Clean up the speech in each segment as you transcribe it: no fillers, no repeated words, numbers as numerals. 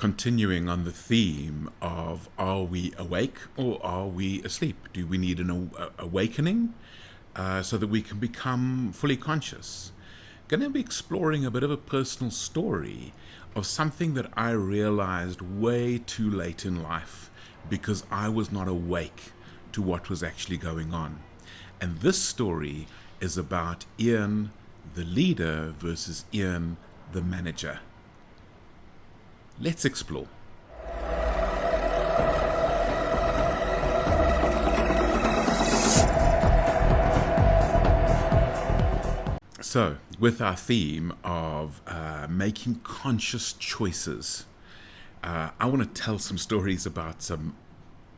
Continuing on the theme of are we awake or are we asleep? Do we need an awakening so that we can become fully conscious? Going to be exploring a bit of a personal story of something that I realized way too late in life because I was not awake to what was actually going on. And this story is about Ian, the leader, versus Ian, the manager. Let's explore. So, with our theme of making conscious choices, I want to tell some stories about some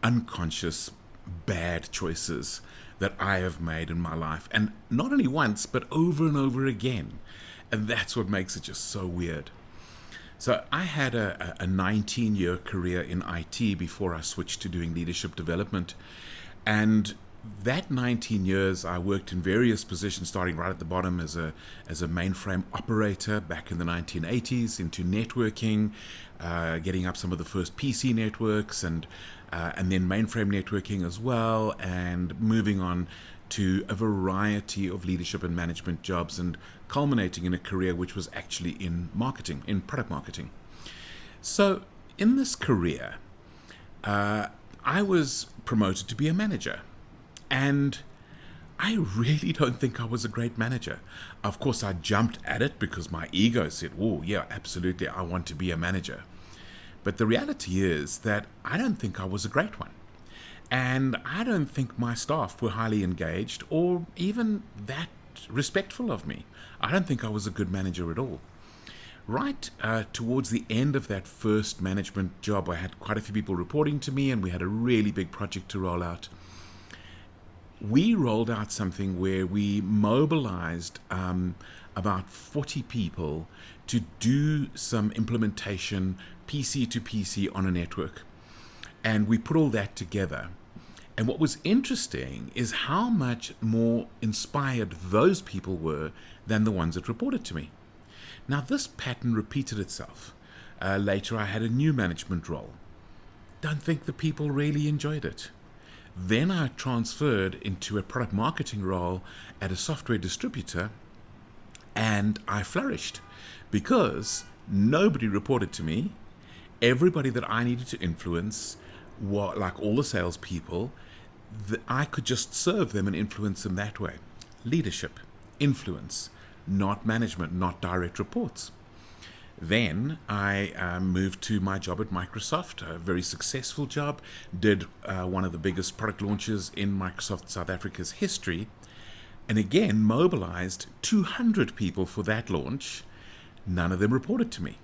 unconscious bad choices that I have made in my life. And not only once, but over and over again. And that's what makes it just so weird. So I had a 19-year career in IT before I switched to doing leadership development. And that 19 years, I worked in various positions, starting right at the bottom as a mainframe operator back in the 1980s, into networking, getting up some of the first PC networks, and then mainframe networking as well, and moving on to a variety of leadership and management jobs, and culminating in a career which was actually in marketing, in product marketing. So in this career, I was promoted to be a manager. And I really don't think I was a great manager. Of course, I jumped at it because my ego said, oh, yeah, absolutely, I want to be a manager. But the reality is that I don't think I was a great one. And I don't think my staff were highly engaged or even that respectful of me. I don't think I was a good manager at all. Right towards the end of that first management job, I had quite a few people reporting to me, and we had a really big project to roll out. We rolled out something where we mobilized about 40 people to do some implementation PC to PC on a network. And we put all that together. And what was interesting is how much more inspired those people were than the ones that reported to me. Now, this pattern repeated itself. Later, I had a new management role. Don't think the people really enjoyed it. Then I transferred into a product marketing role at a software distributor, and I flourished because nobody reported to me. Everybody that I needed to influence, like all the salespeople, I could just serve them and influence them that way. Leadership, influence, not management, not direct reports. Then I moved to my job at Microsoft, a very successful job, did one of the biggest product launches in Microsoft South Africa's history, and again mobilized 200 people for that launch. None of them reported to me.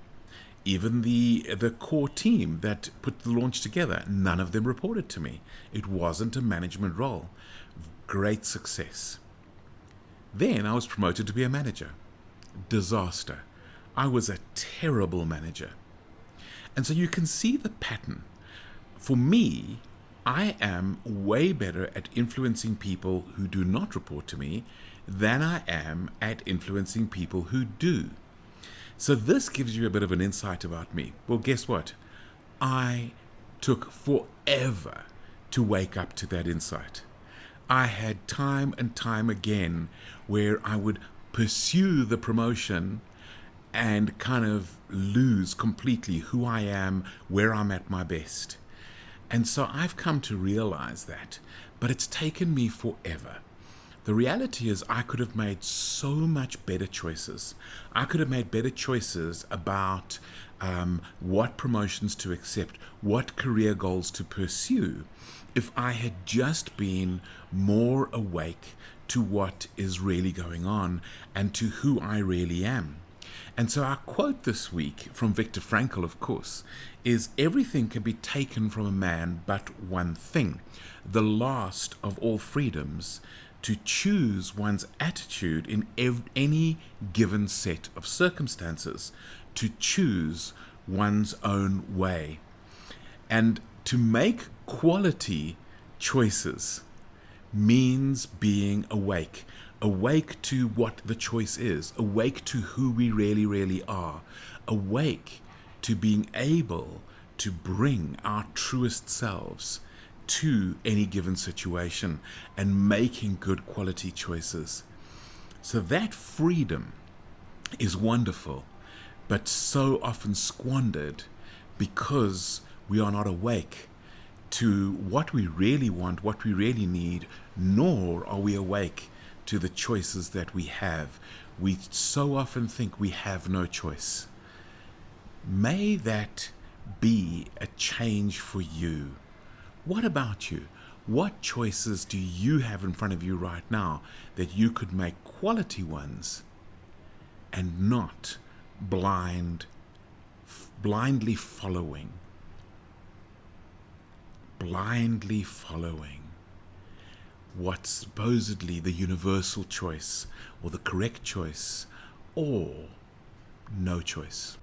Even the core team that put the launch together, none of them reported to me. It wasn't a management role. Great success. Then I was promoted to be a manager. Disaster. I was a terrible manager. And so you can see the pattern. For me, I am way better at influencing people who do not report to me than I am at influencing people who do. So this gives you a bit of an insight about me. Well, guess what? I took forever to wake up to that insight. I had time and time again where I would pursue the promotion and kind of lose completely who I am, where I'm at my best. And so I've come to realize that, but it's taken me forever. The reality is I could have made so much better choices. I could have made better choices about what promotions to accept, what career goals to pursue, if I had just been more awake to what is really going on and to who I really am. And so our quote this week from Viktor Frankl, of course, is everything can be taken from a man but one thing, the last of all freedoms, to choose one's attitude in any given set of circumstances, to choose one's own way, and to make quality choices means being awake. Awake to what the choice is, awake to who we really, really are, awake to being able to bring our truest selves to any given situation and making good quality choices. So that freedom is wonderful, but so often squandered because we are not awake to what we really want, what we really need, nor are we awake to the choices that we have. We so often think we have no choice. May that be a change for you. What about you? What choices do you have in front of you right now that you could make quality ones and not blindly following what's supposedly the universal choice or the correct choice or no choice?